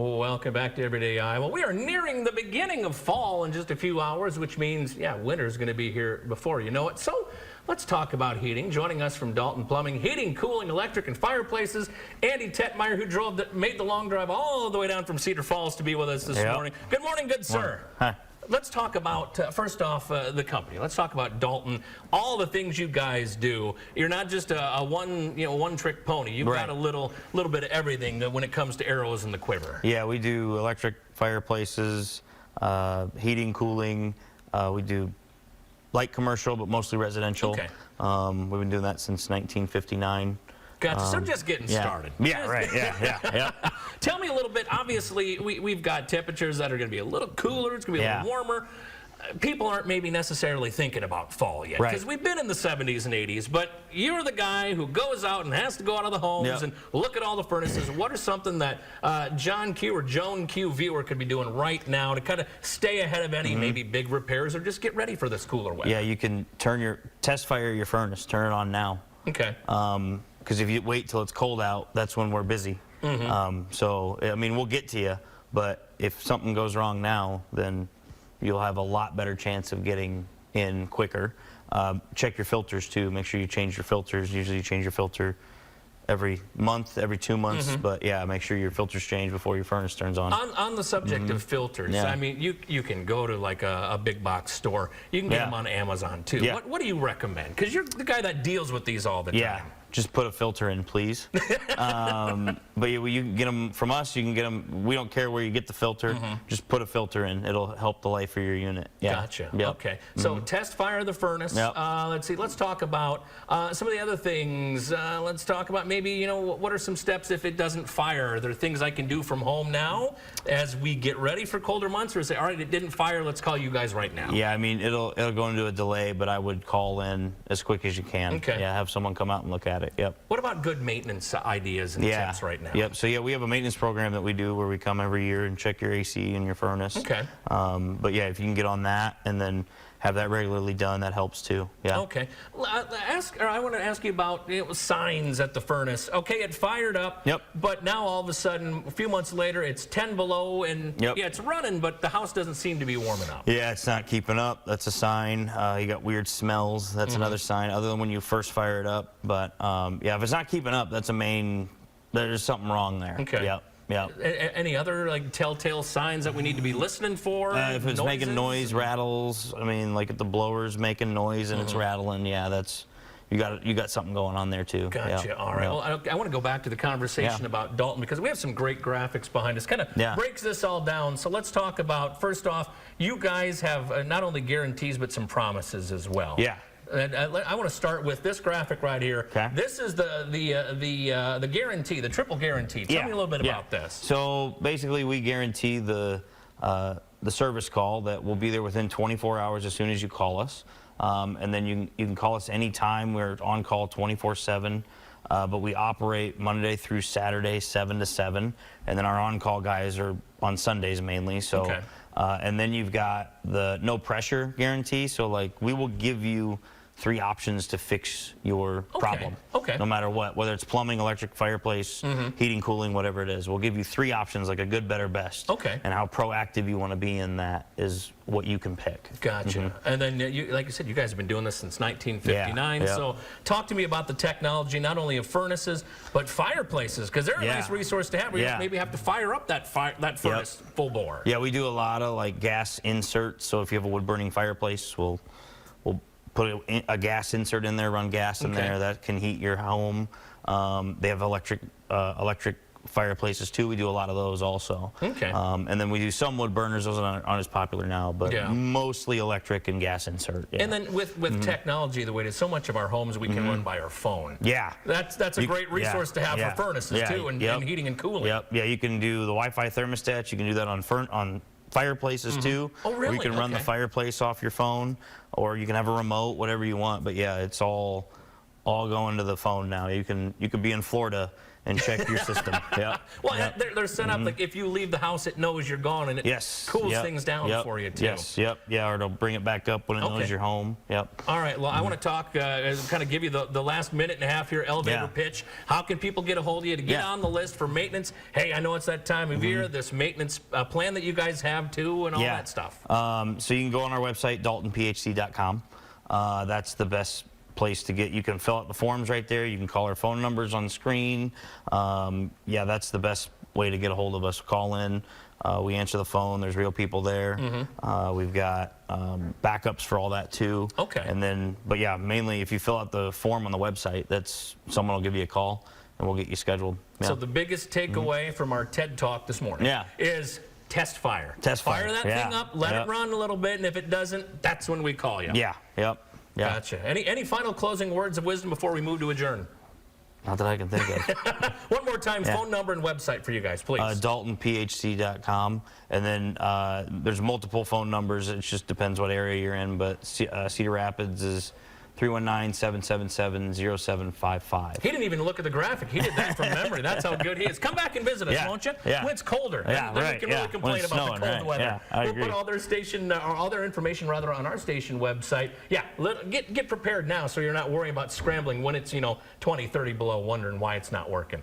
Welcome back to Everyday Iowa. We are nearing the beginning of fall in just a few hours, which means, winter's going to be here before you know it. So let's talk about heating. Joining us from Dalton Plumbing, Heating, Cooling, Electric, and Fireplaces, Andy Tetmeyer, who made the long drive all the way down from Cedar Falls to be with us this morning. Good morning, good sir. Hi. Let's talk about, first off, the company. Let's talk about Dalton, all the things you guys do. You're not just a one-trick pony. You've got a little bit of everything when it comes to arrows in the quiver. Yeah, we do electric fireplaces, heating, cooling. We do light commercial, but mostly residential. Okay. We've been doing that since 1959. Gotcha. So just getting started. Yeah, right. Yeah. Tell me a little bit. Obviously, we've got temperatures that are going to be a little cooler. It's going to be a little warmer. People aren't maybe necessarily thinking about fall yet because we've been in the 70s and 80s, but you're the guy who goes out and has to go out of the homes and look at all the furnaces. What are something that John Q or Joan Q viewer could be doing right now to kind of stay ahead of any maybe big repairs or just get ready for this cooler weather? Yeah, you can test fire your furnace, turn it on now. Okay. Because if you wait till it's cold out, that's when we're busy. So, I mean, we'll get to you, but if something goes wrong now, then you'll have a lot better chance of getting in quicker. Check your filters, too. Make sure you change your filters. Usually you change your filter every month, every 2 months, but yeah, make sure your filters change before your furnace turns on. On the subject of filters, I mean, you can go to like a big box store. You can get them on Amazon, too. What do you recommend? Because you're the guy that deals with these all the time. Just put a filter in, please. But you can get them from us. You can get them. We don't care where you get the filter. Just put a filter in. It'll help the life of your unit. Gotcha. Okay. So test fire the furnace. Let's see. Let's talk about some of the other things. Let's talk about maybe what are some steps if it doesn't fire? Are there things I can do from home now as we get ready for colder months, or say, all right, it didn't fire. Let's call you guys right now. Yeah. I mean, it'll go into a delay, but I would call in as quick as you can. Okay. Yeah. Have someone come out and look at it. What about good maintenance ideas and tips right now? So we have a maintenance program that we do where we come every year and check your AC and your furnace. Okay. But yeah, if you can get on that and then have that regularly done, that helps too. Yeah. Okay. I want to ask you about signs at the furnace. Okay, it fired up. But now all of a sudden, a few months later, it's 10 below, and it's running, but the house doesn't seem to be warming up. Yeah, it's not keeping up. That's a sign. You got weird smells. That's another sign, other than when you first fire it up. But yeah, if it's not keeping up, that's there's something wrong there. Okay. Any other telltale signs that we need to be listening for? If it's making noise, rattles. I mean, like if the blower's making noise and it's rattling, that's you got something going on there too. Gotcha. All right. Well, I want to go back to the conversation about Dalton because we have some great graphics behind us. Kind of breaks this all down. So let's talk about, first off, you guys have not only guarantees but some promises as well. Yeah. And I want to start with this graphic right here. This is the guarantee, the triple guarantee. Tell me a little bit about this. So basically, we guarantee the service call that will be there within 24 hours as soon as you call us, and then you can call us anytime. We're on call 24/7. But we operate Monday through Saturday, 7 to 7, and then our on-call guys are on Sundays mainly. So, and then you've got the no pressure guarantee. So we will give you 3 options to fix your problem. No matter what, whether it's plumbing, electric, fireplace, heating, cooling, whatever it is. We'll give you 3 options, like a good, better, best. And how proactive you want to be in that is what you can pick. Gotcha. And then, like you said, you guys have been doing this since 1959. So talk to me about the technology, not only of furnaces, but fireplaces, because they're a nice resource to have. We just maybe have to fire up that furnace full bore. Yeah, we do a lot of gas inserts. So if you have a wood-burning fireplace, we'll put a gas insert in there, run gas in there that can heat your home. They have electric fireplaces too. We do a lot of those also. And then we do some wood burners. Those aren't as popular now, but mostly electric and gas insert. And then with technology the way it is, so much of our homes we can run by our phone. That's a great resource to have for furnaces too, and heating and cooling. Yeah, you can do the Wi-Fi thermostats. You can do that on fireplaces too. Oh, really? Or you can run the fireplace off your phone, or you can have a remote, whatever you want. But yeah, it's all going to the phone now. You could be in Florida and check your system. Yep. Well, Yep. they're set up like if you leave the house, it knows you're gone, and it cools Yep. things down Yep. for you, too. Yes. Yep. Yeah, or it'll bring it back up when it knows you're home. Yep. All right. Well, I want to talk, kind of give you the last minute and a half here, elevator pitch. How can people get a hold of you to get on the list for maintenance? Hey, I know it's that time of year, this maintenance plan that you guys have, too, and all that stuff. So you can go on our website, daltonphc.com. That's the best place to get. You can fill out the forms right there. You can call our phone numbers on the screen. Yeah, that's the best way to get a hold of us. Call in. We answer the phone. There's real people there. We've got backups for all that too. Okay. And then, but yeah, mainly if you fill out the form on the website, that's someone will give you a call and we'll get you scheduled. Yeah. So the biggest takeaway from our TED Talk this morning is test fire. Fire that thing up, let it run a little bit, and if it doesn't, that's when we call you. Yeah. Yep. Yeah. Gotcha. Any final closing words of wisdom before we move to adjourn? Not that I can think of. One more time, phone number and website for you guys, please. DaltonPHC.com. And then there's multiple phone numbers. It just depends what area you're in. But Cedar Rapids is 319-777-0755. He didn't even look at the graphic. He did that from memory. That's how good he is. Come back and visit us, won't you? Yeah. When it's colder. Yeah, then right. we can really complain about snowing, the cold weather. Yeah, I we'll agree. put all their station, or all their information rather, on our station website. Yeah, get prepared now so you're not worrying about scrambling when it's 20, 30 below, wondering why it's not working.